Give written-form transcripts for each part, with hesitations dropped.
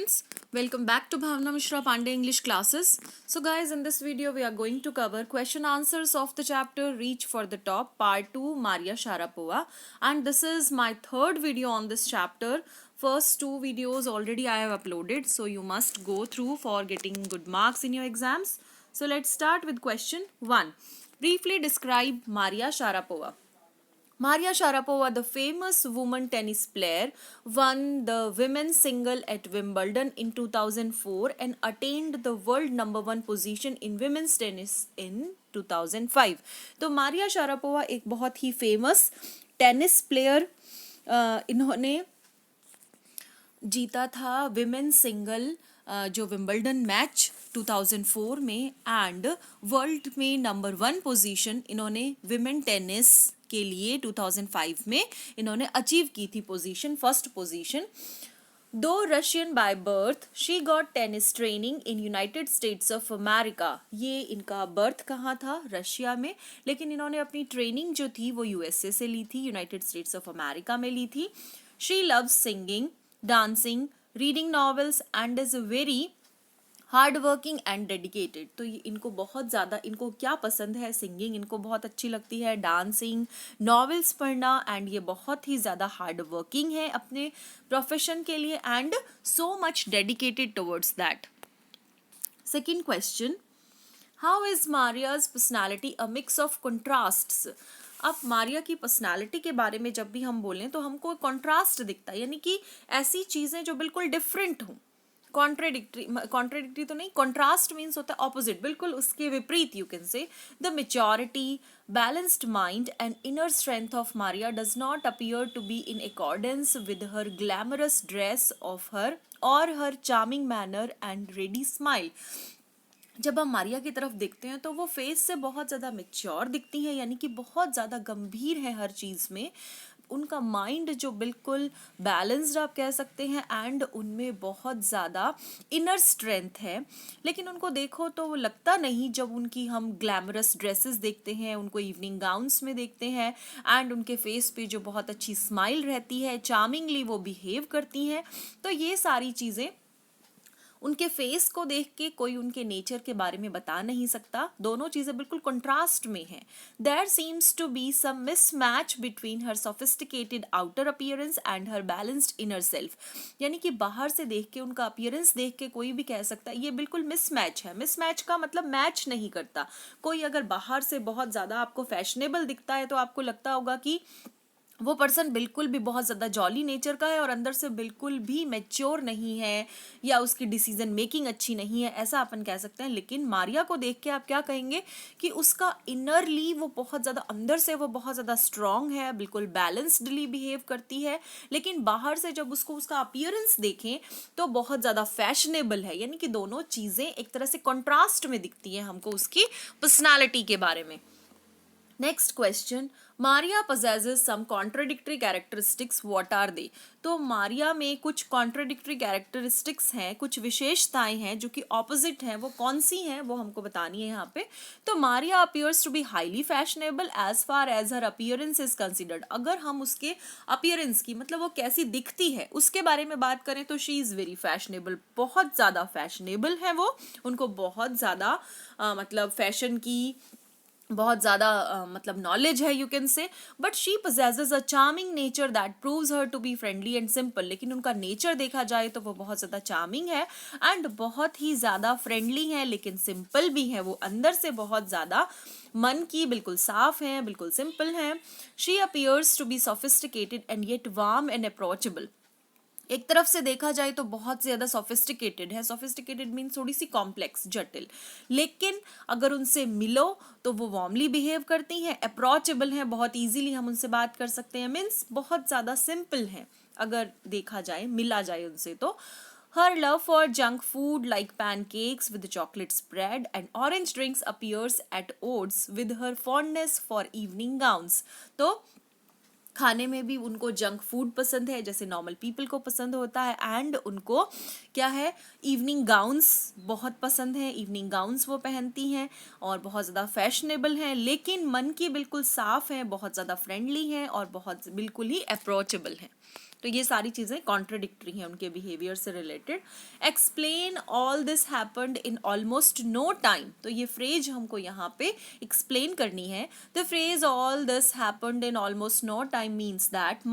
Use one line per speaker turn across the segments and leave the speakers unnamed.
students, welcome back to Bhavna Mishra Pandey English classes. So guys, in this video we are going to cover question answers of the chapter Reach for the Top part 2 Maria Sharapova, and this is my third video on this chapter. First two videos already I have uploaded, so you must go through for getting good marks in your exams. So let's start with question 1. Briefly describe Maria Sharapova. Maria Sharapova, the famous woman tennis player, won the women's single at Wimbledon in 2004 and attained the world number 1 position in women's tennis in 2005. तो Maria Sharapova एक बहुत ही famous tennis player, इन्होंने जीता था women's single जो Wimbledon match 2004 में, and world में number 1 position इन्होंने विमेन टेनिस के लिए 2005 में इन्होंने अचीव की थी पोजीशन, फर्स्ट पोजीशन. दो Russian by birth, she got tennis training in United states of America. ये इनका बर्थ कहाँ था? रशिया में, लेकिन इन्होंने अपनी ट्रेनिंग जो थी वो यूएसए से ली थी, यूनाइटेड स्टेट्स ऑफ अमेरिका में ली थी. She loves singing, dancing, reading novels and is very hard working and dedicated. तो इनको बहुत ज़्यादा, इनको क्या पसंद है? सिंगिंग इनको बहुत अच्छी लगती है, डांसिंग, नॉवेल्स पढ़ना, एंड ये बहुत ही ज़्यादा हार्ड वर्किंग है अपने प्रोफेशन के लिए and so much dedicated towards that. Second question, how is Maria's personality a mix of contrasts. अब मारिया की पर्सनालिटी के बारे में जब भी हम बोलें तो हमको कंट्रास्ट दिखता है, यानी कि ऐसी चीज़ें जो बिल्कुल डिफरेंट हों. कॉन्ट्रेडिक्टरी तो नहीं, कॉन्ट्रास्ट मीन्स होता है ऑपोजिट, बिल्कुल उसके विपरीत. You can say the maturity, balanced mind and inner strength of Maria does not appear to be in accordance with her glamorous dress of her और her charming manner and ready smile. जब हम मारिया की तरफ देखते हैं तो वो face से बहुत ज़्यादा मैच्योर दिखती हैं, यानी कि बहुत ज़्यादा गंभीर है हर चीज़ में. उनका माइंड जो बिल्कुल बैलेंस्ड आप कह सकते हैं, एंड उनमें बहुत ज़्यादा इनर स्ट्रेंथ है. लेकिन उनको देखो तो वो लगता नहीं, जब उनकी हम ग्लैमरस ड्रेसेस देखते हैं, उनको इवनिंग गाउन्स में देखते हैं, एंड उनके फेस पे जो बहुत अच्छी स्माइल रहती है, चार्मिंगली वो बिहेव करती हैं. तो ये सारी चीज़ें उनके फेस को देख के कोई उनके नेचर के बारे में बता नहीं सकता. दोनों चीज़ें बिल्कुल कंट्रास्ट में हैं. There seems to be some mismatch between her sophisticated outer appearance and her balanced inner self. यानी कि बाहर से देख के, उनका अपीयरेंस देख के कोई भी कह सकता है ये बिल्कुल मिसमैच है. मिसमैच का मतलब मैच नहीं करता. कोई अगर बाहर से बहुत ज़्यादा आपको फैशनेबल दिखता है तो आपको लगता होगा कि वो पर्सन बिल्कुल भी बहुत ज़्यादा जॉली नेचर का है और अंदर से बिल्कुल भी मैच्योर नहीं है, या उसकी डिसीजन मेकिंग अच्छी नहीं है, ऐसा अपन कह सकते हैं. लेकिन मारिया को देख के आप क्या कहेंगे कि उसका इनरली वो बहुत ज़्यादा, अंदर से वो बहुत ज़्यादा स्ट्रॉन्ग है, बिल्कुल बैलेंस्डली बिहेव करती है. लेकिन बाहर से जब उसको उसका अपीयरेंस देखें तो बहुत ज़्यादा फैशनेबल है. यानी कि दोनों चीज़ें एक तरह से कॉन्ट्रास्ट में दिखती हैं हमको उसकी पर्सनालिटी के बारे में. Next question, Maria possesses some contradictory characteristics. What are they? तो मारिया में कुछ contradictory characteristics हैं, कुछ विशेषताएं हैं जो कि opposite हैं. वो कौन सी हैं वो हमको बतानी है यहाँ पे. तो Maria appears to be highly fashionable as far as her appearance is considered. अगर हम उसके appearance की, मतलब वो कैसी दिखती है, उसके बारे में बात करें तो she is very fashionable. बहुत ज़्यादा fashionable है वो, उनको बहुत ज़्यादा मतलब फैशन की बहुत ज़्यादा मतलब नॉलेज है, you can say. But she possesses a charming nature that proves her to be friendly and simple. लेकिन उनका नेचर देखा जाए तो वो बहुत ज़्यादा चार्मिंग है एंड बहुत ही ज़्यादा फ्रेंडली है, लेकिन सिंपल भी है. वो अंदर से बहुत ज़्यादा मन की बिल्कुल साफ है, बिल्कुल सिंपल है. She appears to be sophisticated and yet warm and approachable. एक तरफ से देखा जाए तो बहुत ज़्यादा सोफिस्टिकेटेड है. सोफिस्टिकेटेड मीन्स थोड़ी सी कॉम्प्लेक्स, जटिल. लेकिन अगर उनसे मिलो तो वो वार्मली बिहेव करती हैं, अप्रोचेबल हैं, बहुत इजीली हम उनसे बात कर सकते हैं. मीन्स बहुत ज़्यादा सिंपल हैं अगर देखा जाए, मिला जाए उनसे तो. Her love for junk food like pancakes with chocolate spread and orange drinks appears at odds with her fondness for evening gowns. तो खाने में भी उनको जंक फूड पसंद है जैसे नॉर्मल पीपल को पसंद होता है, एंड उनको क्या है, इवनिंग गाउन्स बहुत पसंद है. इवनिंग गाउन्स वो पहनती हैं और बहुत ज़्यादा फैशनेबल हैं, लेकिन मन की बिल्कुल साफ हैं, बहुत ज़्यादा फ्रेंडली हैं और बहुत बिल्कुल ही अप्रोचेबल हैं. तो ये सारी चीजें कॉन्ट्रडिक्टरी हैं उनके बिहेवियर से related. Explain all this happened in almost no time. तो ये फ्रेज हमको यहाँ पे एक्सप्लेन करनी है. The phrase all this happened in almost no time means that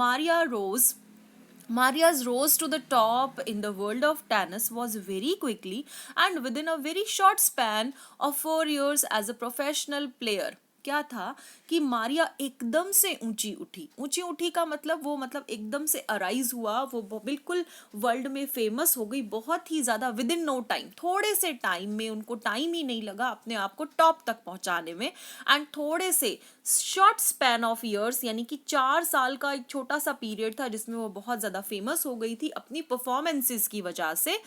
Maria's rose to the top in the world of tennis was very quickly and within a very short span of 4 years as a professional player. क्या था कि मारिया एकदम से ऊंची उठी का मतलब वो मतलब एकदम से अराइज हुआ, वो बिल्कुल वर्ल्ड में फेमस हो गई बहुत ही ज्यादा विद इन नो टाइम. थोड़े से टाइम में, उनको टाइम ही नहीं लगा अपने आप को टॉप तक पहुंचाने में. एंड थोड़े से शॉर्ट स्पैन ऑफ ईयर्स यानी कि 4 साल का एक छोटा सा पीरियड था जिसमें वो बहुत ज्यादा फेमस हो गई थी अपनी परफॉर्मेंसेस की वजह से.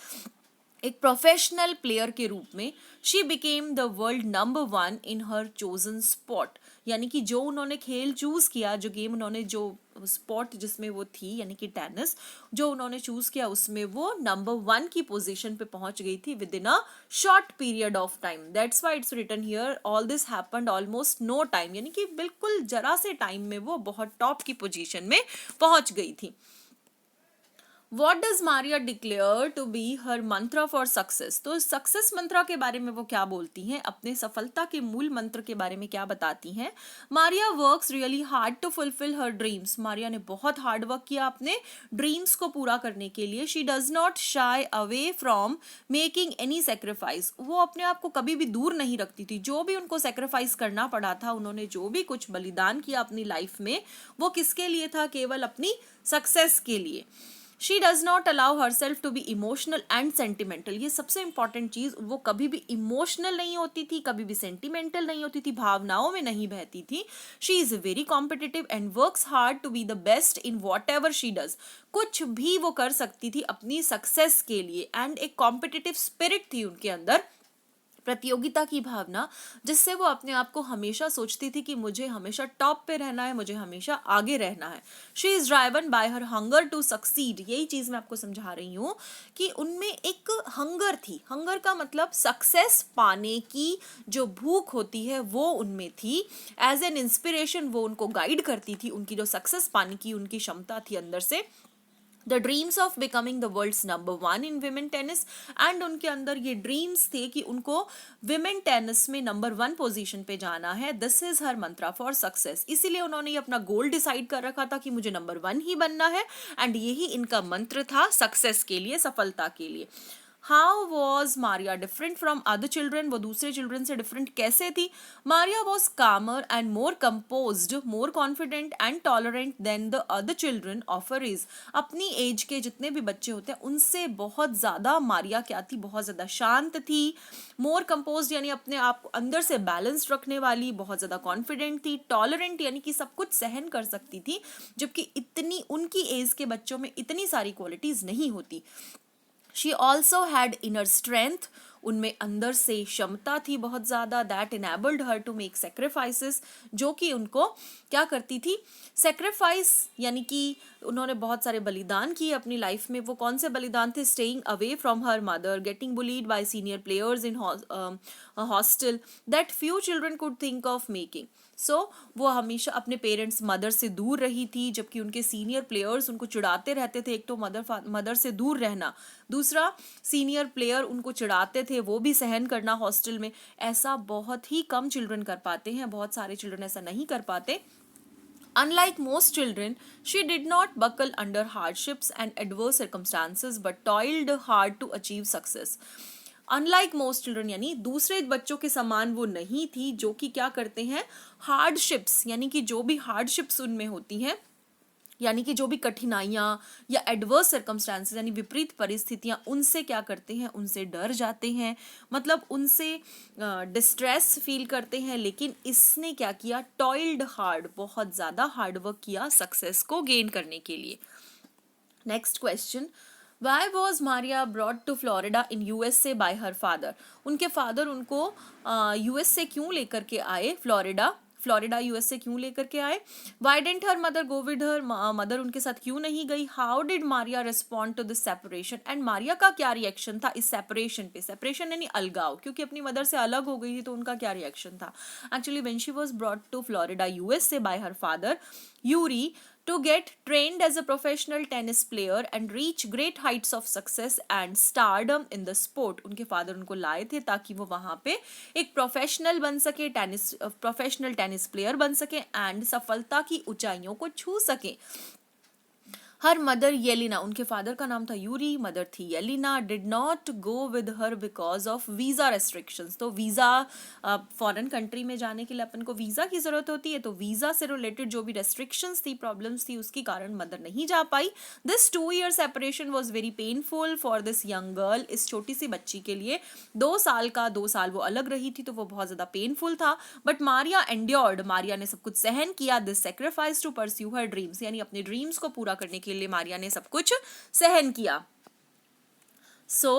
एक प्रोफेशनल प्लेयर के रूप में she became the world number 1 in her chosen spot. यानी कि जो उन्होंने खेल चूज किया, जो गेम उन्होंने, जो स्पॉट जिसमें वो थी यानी कि टेनिस, जो उन्होंने चूज किया उसमें वो नंबर 1 की पोजीशन पे पहुंच गई थी within a short period of time. That's why it's written here all this happened almost no time, यानी कि बिल्कुल जरा से टाइम में वो बहुत टॉप की पोजीशन में पहुंच गई थी. What does Maria declare to be her mantra for success? तो सक्सेस मंत्रा के बारे में वो क्या बोलती हैं, अपने सफलता के मूल मंत्र के बारे में क्या बताती हैं. Maria works really hard to fulfil her dreams. Maria ने बहुत हार्ड वर्क किया अपने ड्रीम्स को पूरा करने के लिए. She does not shy away from making any sacrifice. वो अपने आप को कभी भी दूर नहीं रखती थी. जो भी उनको सेक्रीफाइस करना पड़ा था, उन्होंने जो भी कुछ बलिदान किया अपनी लाइफ में, वो किसके लिए था? केवल अपनी सक्सेस के लिए. She does not allow herself to be emotional and sentimental. ये सबसे इंपॉर्टेंट चीज, वो कभी भी इमोशनल नहीं होती थी, कभी भी सेंटिमेंटल नहीं होती थी, भावनाओं में नहीं बहती थी. She is very competitive and works hard to be the best in whatever she does. कुछ भी वो कर सकती थी अपनी सक्सेस के लिए. एंड एक कॉम्पिटिटिव स्पिरिट थी उनके अंदर, प्रतियोगिता की भावना, जिससे वो अपने आप को हमेशा सोचती थी कि मुझे हमेशा टॉप पे रहना है, मुझे हमेशा आगे रहना है. She is driven by her hunger to succeed. यही चीज मैं आपको समझा रही हूँ कि उनमें एक हंगर थी. हंगर का मतलब सक्सेस पाने की जो भूख होती है वो उनमें थी. एज एन इंस्पिरेशन वो उनको गाइड करती थी. उनकी जो सक्सेस पाने की उनकी क्षमता थी अंदर से, the dreams of becoming the world's number 1 in women tennis. And उनके अंदर ये ड्रीम्स थे कि उनको विमेन टेनिस में नंबर 1 पोजीशन पे जाना है. This is her mantra for success. इसीलिए उन्होंने ये अपना गोल डिसाइड कर रखा था कि मुझे नंबर 1 ही बनना है. एंड यही इनका मंत्र था सक्सेस के लिए, सफलता के लिए. How was Maria different from other children. वो दूसरे चिल्ड्रन से डिफरेंट कैसे थी? Maria was calmer and more composed, more confident and tolerant than the other children of her age. अपनी एज के जितने भी बच्चे होते हैं उनसे बहुत ज्यादा मारिया क्या थी? बहुत ज्यादा शांत थी. मोर कंपोज्ड यानी अपने आप को अंदर से बैलेंस रखने वाली, बहुत ज्यादा कॉन्फिडेंट थी. टॉलरेंट यानी कि सब कुछ सहन कर सकती थी, जबकि इतनी उनकी एज के बच्चों में इतनी सारी क्वालिटीज नहीं होती. She also had inner strength. उनमें अंदर से क्षमता थी बहुत ज़्यादा. That enabled her to make sacrifices. जो कि उनको क्या करती थी? सेक्रीफाइस यानी कि उन्होंने बहुत सारे बलिदान किए अपनी लाइफ में. वो कौन से बलिदान थे? Staying away from her mother, getting bullied by senior players in hostel that few children could think of making. So वो हमेशा अपने पेरेंट्स, मदर से दूर रही थी, जबकि उनके सीनियर प्लेयर्स उनको चिढ़ाते रहते थे. एक तो मदर से दूर रहना, दूसरा सीनियर प्लेयर उनको चिढ़ाते थे, वो भी सहन करना हॉस्टल में. ऐसा बहुत ही कम चिल्ड्रन कर पाते हैं, बहुत सारे चिल्ड्रन ऐसा नहीं कर पाते. Unlike most children, she did not buckle under hardships and adverse circumstances but toiled hard to achieve success. Unlike most children यानी दूसरे बच्चों के समान वो नहीं थी, जो कि क्या करते हैं? हार्डशिप्स यानी कि जो भी हार्डशिप्स उनमें होती हैं, यानी कि जो भी कठिनाइयाँ या एडवर्स सर्कमस्टांसेस यानी विपरीत परिस्थितियाँ, उनसे क्या करते हैं? उनसे डर जाते हैं, मतलब उनसे डिस्ट्रेस फील करते हैं. लेकिन इसने क्या किया? टॉइल्ड हार्ड, बहुत ज़्यादा हार्डवर्क किया सक्सेस को गेन करने के लिए. Next question, Why was Maria brought to Florida in USA by her father? उनके फादर उनको USA क्यों लेकर के आए? फ्लोरिडा USA क्यों लेकर के आए? Why didn't her mother go with her? Mother उनके साथ क्यों नहीं गई? How did Maria respond to this separation? And Maria का क्या रिएक्शन था इस सेपरेशन पे? सेपरेशन यानी अलगाव, क्योंकि अपनी मदर से अलग हो गई थी, तो उनका क्या रिएक्शन था? Actually, when she was brought to Florida USA by her father, Yuri to get trained as a professional tennis player and reach great heights of success and stardom in the sport. उनके father उनको लाए थे ताकि वो वहां पे एक professional बन सके, प्रोफेशनल टेनिस प्लेयर बन सके एंड सफलता की ऊंचाइयों को छू सके. हर मदर येलिना, उनके फादर का नाम था यूरी, मदर थी Yelena, did not go with her because of visa restrictions. तो वीजा, फॉरेन कंट्री में जाने के लिए अपन को वीजा की जरूरत होती है, तो वीजा से रिलेटेड जो भी रेस्ट्रिक्शंस थी, प्रॉब्लम्स थी, उसके कारण मदर नहीं जा पाई. This 2 year separation was very painful for this young girl. इस छोटी सी बच्ची के लिए 2 साल वो अलग रही थी, तो वो बहुत ज्यादा पेनफुल था. बट मारिया एंड्योर्ड, मारिया ने सब कुछ सहन किया. This sacrifice to pursue her dreams, यानी अपने ड्रीम्स को पूरा करने के लिए मारिया ने सब कुछ सहन किया. So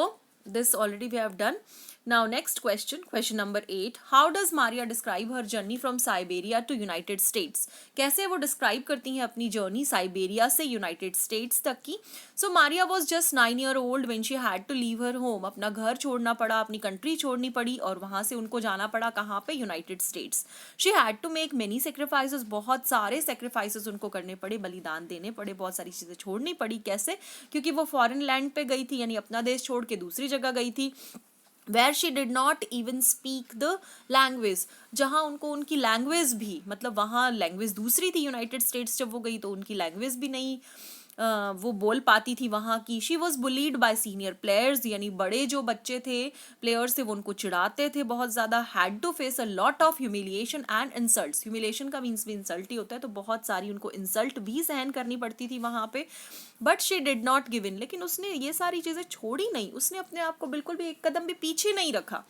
this already we have done. Now next question number 8. How does Maria describe her journey from Siberia to United States? कैसे वो describe करती हैं अपनी journey साइबेरिया से United States तक की. So Maria was just 9-year-old when she had to leave her home. अपना घर छोड़ना पड़ा, अपनी country छोड़नी पड़ी और वहाँ से उनको जाना पड़ा कहाँ पे, United States. She had to make many sacrifices. बहुत सारे sacrifices उनको करने पड़े, बलिदान देने पड़े, बहुत सारी चीजें छोड़नी पड़ी. कैसे? क्योंकि वो foreign land पे गई थी, यानी अपना देश छोड़ के दूसरी जगह गई थी. where she did not even speak the language, जहाँ उनको उनकी लैंग्वेज भी, मतलब वहाँ लैंग्वेज दूसरी थी. यूनाइटेड स्टेट्स जब वो गई तो उनकी लैंग्वेज भी नहीं वो बोल पाती थी वहाँ की. She was bullied by senior players, यानी बड़े जो बच्चे थे, प्लेयर्स थे, वो उनको चिढ़ाते थे बहुत ज़्यादा. Had to face a lot of humiliation and insults. Humiliation का मीन्स भी इंसल्ट ही होता है, तो बहुत सारी उनको इंसल्ट भी सहन करनी पड़ती थी वहाँ पे. But she did not give in, लेकिन उसने ये सारी चीज़ें छोड़ी नहीं, उसने अपने आप को बिल्कुल भी एक कदम भी पीछे नहीं रखा.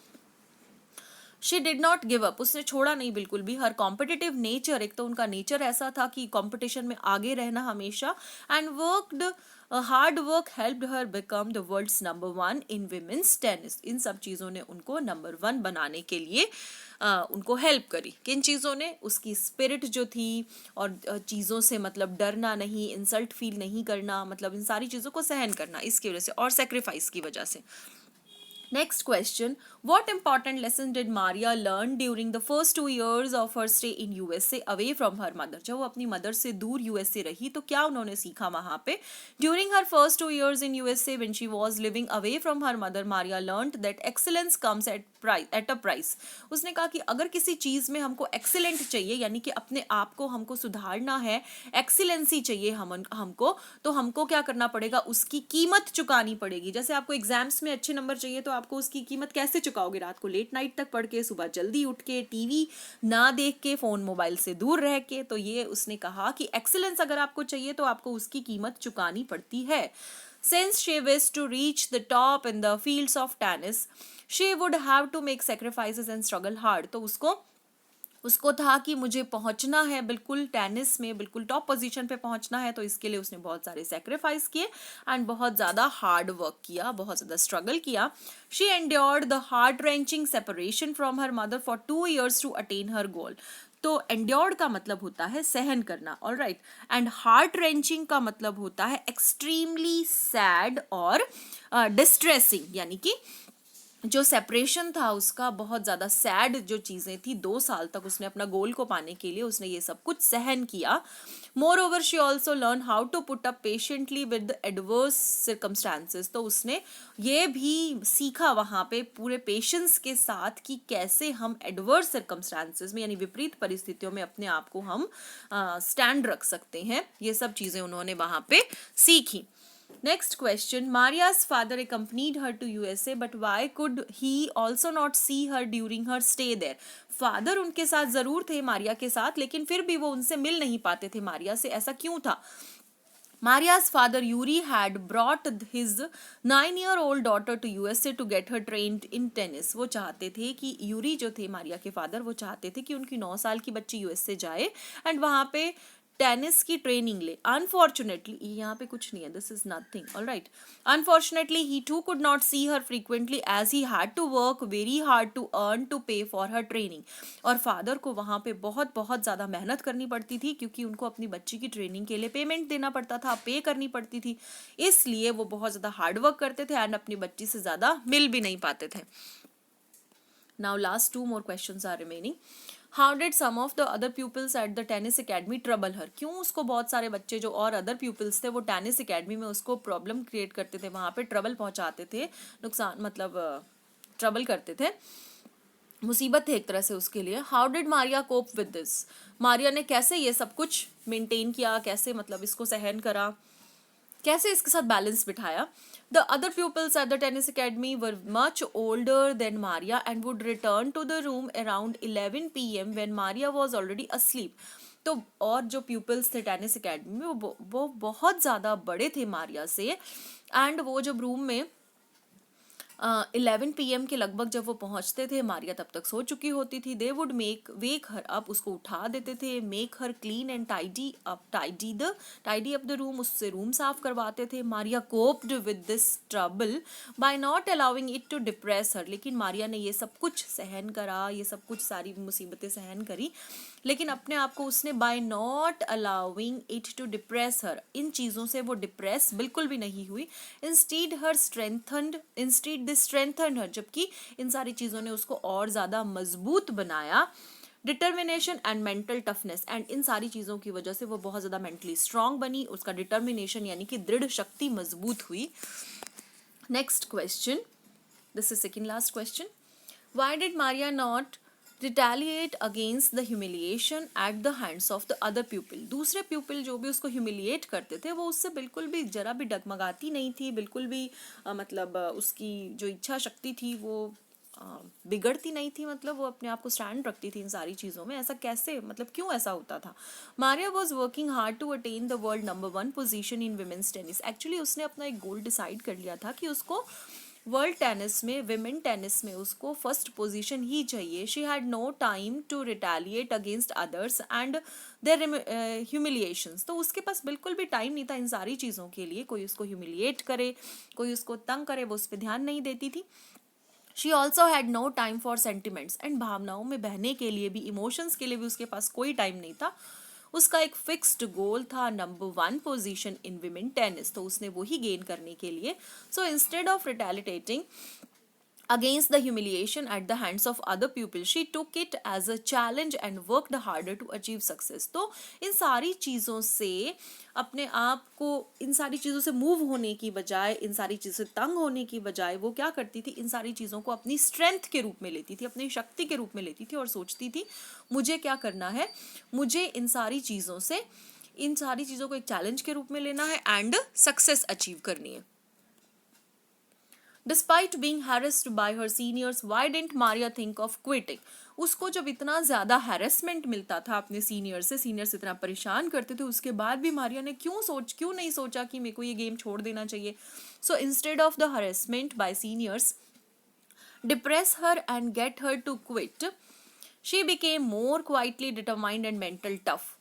She did not give up, उसने छोड़ा नहीं बिल्कुल भी. हर कॉम्पिटिटिव नेचर, एक तो उनका नेचर ऐसा था कि कॉम्पिटिशन में आगे रहना हमेशा. And worked hard work helped her become the world's number 1 in women's tennis. इन सब चीज़ों ने उनको नंबर 1 बनाने के लिए उनको हेल्प करी. किन चीज़ों ने? उसकी स्पिरिट जो थी और चीज़ों से मतलब डरना नहीं, इंसल्ट फील नहीं करना, मतलब इन सारी चीज़ों को सहन करना इसकी वजह से और सेक्रीफाइस की वजह से. Next question. What important lesson did Maria learn during the first 2 years of her stay in USA away from her mother? जब वो अपनी मदर से दूर USA रही तो क्या उन्होंने सीखा वहाँ पे? During her first 2 years in USA when she was living away from her mother, Maria learned that excellence comes at a price. उसने कहा कि अगर किसी चीज़ में हमको excellent चाहिए, यानी कि अपने आप को हमको सुधारना है, एक्सीलेंसी चाहिए हमको, तो हमको क्या करना पड़ेगा? उसकी कीमत चुकानी पड़ेगी. जैसे आपको एग्जाम्स में अच्छे नंबर चाहिए तो आपको उसकी कीमत कैसे चुकाओगे? रात को लेट नाइट तक पढ़ के, सुबह जल्दी उठ के, टीवी ना देख के, फोन मोबाइल से दूर रह के. तो ये उसने कहा कि एक्सीलेंस अगर आपको चाहिए तो आपको उसकी कीमत चुकानी पड़ती है. Since she wished to reach the top in the fields of tennis, she would have to make sacrifices and struggle hard. तो उसको था कि मुझे पहुंचना है बिल्कुल टेनिस में, बिल्कुल टॉप पोजीशन पे पहुंचना है, तो इसके लिए उसने बहुत सारे सेक्रीफाइस किए एंड बहुत ज़्यादा हार्ड वर्क किया, बहुत ज़्यादा स्ट्रगल किया. She endured the heart wrenching separation from her mother for 2 years to attain her goal. तो एंड्योर्ड का मतलब होता है सहन करना, ऑलराइट, एंड हार्ट रेंचिंग का मतलब होता है एक्सट्रीमली सैड और डिस्ट्रेसिंग, यानी कि जो सेपरेशन था उसका बहुत ज़्यादा सैड जो चीज़ें थी. 2 साल तक उसने अपना गोल को पाने के लिए उसने ये सब कुछ सहन किया. Moreover she also learn how to put up patiently with adverse circumstances. तो उसने ये भी सीखा वहाँ पे पूरे पेशेंस के साथ कि कैसे हम एडवर्स सर्कमस्टांसेस में, यानी विपरीत परिस्थितियों में अपने आप को हम स्टैंड रख सकते हैं. ये सब चीज़ें उन्होंने वहाँ पे सीखी. Next question. Maria's father accompanied her to USA, but why could he also not see her during her stay there? Father उनके साथ जरूर थे, मारिया के साथ, लेकिन फिर भी वो उनसे मिल नहीं पाते थे मारिया से. ऐसा क्यों था? Maria's father Yuri had brought his 9-year-old daughter to USA to get her trained in tennis. वो चाहते थे कि यूरी जो थे मारिया के फादर, वो चाहते थे कि उनकी 9 साल की बच्ची यूएसए जाए एंड वहाँ पे टेनिस की ट्रेनिंग ले. अनफॉर्चुनेटली यहाँ पे कुछ नहीं है, this is nothing, alright. Unfortunately he too could not see her frequently as he had to work very hard to earn to pay for her training. और फादर को वहाँ पे बहुत बहुत ज़्यादा मेहनत करनी पड़ती थी क्योंकि उनको अपनी बच्ची की ट्रेनिंग के लिए पेमेंट देना पड़ता था, पे करनी पड़ती थी, इसलिए वो बहुत ज़्यादा हार्ड वर्क करते थे एंड अपनी बच्ची से ज़्यादा मिल भी नहीं पाते थे. Now last 2 more questions are remaining. How did some of the other pupils at the tennis academy trouble her, क्यों उसको बहुत सारे बच्चे जो और अदर pupils थे वो टेनिस अकेडमी में उसको प्रॉब्लम क्रिएट करते थे, वहाँ पे ट्रबल पहुँचाते थे, नुकसान मतलब ट्रबल करते थे, मुसीबत थे एक तरह से उसके लिए. How did Maria cope with this, Maria ने कैसे ये सब कुछ मेंटेन किया, कैसे मतलब इसको सहन करा, कैसे इसके साथ बैलेंस बिठाया. The other pupils at the tennis academy were much older than Maria and would return to the room around 11 p.m. when Maria was already asleep. तो और जो pupils थे टेनिस अकेडमी में वो बहुत ज़्यादा बड़े थे मारिया से, एंड वो जब रूम में 11 PM के लगभग जब वो पहुंचते थे, मारिया तब तक सो चुकी होती थी. They would wake her up, उसको उठा देते थे. Make her clean and tidy up the room, उससे रूम साफ करवाते थे. Maria coped with this trouble by not allowing it to depress her, लेकिन मारिया ने ये सब कुछ सहन करा, ये सब कुछ सारी मुसीबतें सहन करी, लेकिन अपने आप को उसने by not allowing it to depress her, इन चीज़ों से वो डिप्रेस बिल्कुल भी नहीं हुई. इंस्टीड दिस स्ट्रेंथन्ड हर, जबकि इन सारी चीज़ों ने उसको और ज़्यादा मजबूत बनाया. Determination and mental toughness, and in सारी चीज़ों की वजह से वो बहुत ज़्यादा मेंटली स्ट्रांग बनी, उसका डिटर्मिनेशन यानी कि दृढ़ शक्ति मजबूत हुई. Next question, this is second last question. Why did Maria not retaliate against the humiliation at the hands of the other pupil? दूसरे pupil जो भी उसको humiliate करते थे वो उससे बिल्कुल भी जरा भी डगमगाती नहीं थी, बिल्कुल भी मतलब उसकी जो इच्छा शक्ति थी वो बिगड़ती नहीं थी, मतलब वो अपने आप को स्टैंड रखती थी इन सारी चीज़ों में. ऐसा कैसे, मतलब क्यों ऐसा होता था? Maria was working hard to attain the world number 1 position in women's tennis. Actually उसने अपना एक गोल डिसाइड कर लिया था कि उसको वर्ल्ड टेनिस में, विमेन टेनिस में उसको फर्स्ट पोजीशन ही चाहिए. She had no time to retaliate against others and their humiliations. तो उसके पास बिल्कुल भी टाइम नहीं था इन सारी चीज़ों के लिए, कोई उसको ह्यूमिलिएट करे, कोई उसको तंग करे, वो उस पर ध्यान नहीं देती थी. She also had no time for sentiments, and भावनाओं में बहने के लिए भी, इमोशंस के लिए भी उसके पास कोई टाइम नहीं था. उसका एक फिक्स्ड गोल था, नंबर 1 पोजीशन इन विमेन टेनिस, तो उसने वही गेन करने के लिए. सो instead of retaliating against the humiliation at the hands of other pupils, she took it as a challenge and worked harder to achieve success. तो इन सारी चीज़ों से अपने आप को, इन सारी चीज़ों से मूव होने की बजाय, इन सारी चीज़ों से तंग होने की बजाय वो क्या करती थी, इन सारी चीज़ों को अपनी स्ट्रेंथ के रूप में लेती थी, अपनी शक्ति के रूप में लेती थी, और सोचती थी मुझे क्या करना है, मुझे इन सारी चीज़ों को एक चैलेंज के रूप में लेना है एंड सक्सेस अचीव करनी है. Despite being harassed by her seniors, why didn't Maria think of quitting? उसको जब इतना ज़्यादा हैरेसमेंट मिलता था अपने सीनियर्स से, सीनियर्स इतना परेशान करते थे, उसके बाद भी मारिया ने क्यों नहीं सोचा कि मेरे को ये गेम छोड़ देना चाहिए. So instead of the harassment by seniors depress her and get her to quit, she became more quietly determined and mental tough.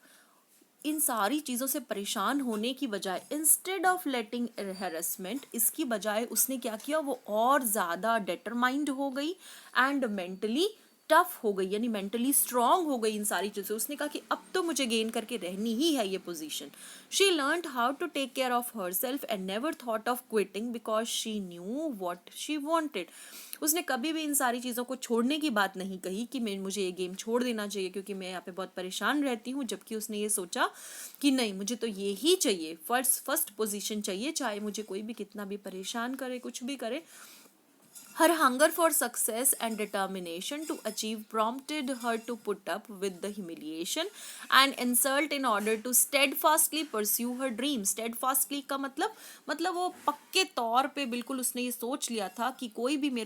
इन सारी चीज़ों से परेशान होने की बजाय, इंस्टेड ऑफ लेटिंग हैरेसमेंट, इसकी बजाय उसने क्या किया, वो और ज़्यादा डिटरमाइंड हो गई एंड मेंटली टफ हो गई, यानी मेंटली स्ट्रांग हो गई इन सारी चीज़ों. उसने कहा कि अब तो मुझे गेन करके रहनी ही है ये position. She learned how to take care of her self and never thought of quitting because she knew what she wanted. उसने कभी भी इन सारी चीज़ों को छोड़ने की बात नहीं कही कि मुझे ये गेम छोड़ देना चाहिए क्योंकि मैं यहाँ पे बहुत परेशान रहती हूँ, जबकि उसने ये सोचा कि नहीं, मुझे तो ये ही चाहिए, फर्स्ट पोजीशन चाहिए, चाहे मुझे कोई भी कितना भी परेशान करे, कुछ भी करे. Her hunger for success and determination to achieve prompted her to put up with the humiliation and insult in order to steadfastly pursue her dreams. Steadfastly का मतलब वो पक्के तौर पे बिल्कुल उसने ये सोच लिया था कि कोई भी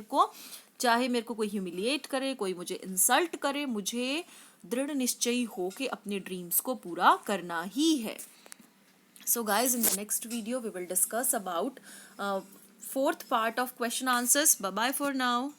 चाहे मेरे को कोई ह्यूमिलिएट करे, कोई मुझे इंसल्ट करे, मुझे दृढ़ निश्चयी हो के अपने ड्रीम्स को पूरा करना ही है. So guys, in the next video we will discuss about fourth part of question answers. Bye bye for now.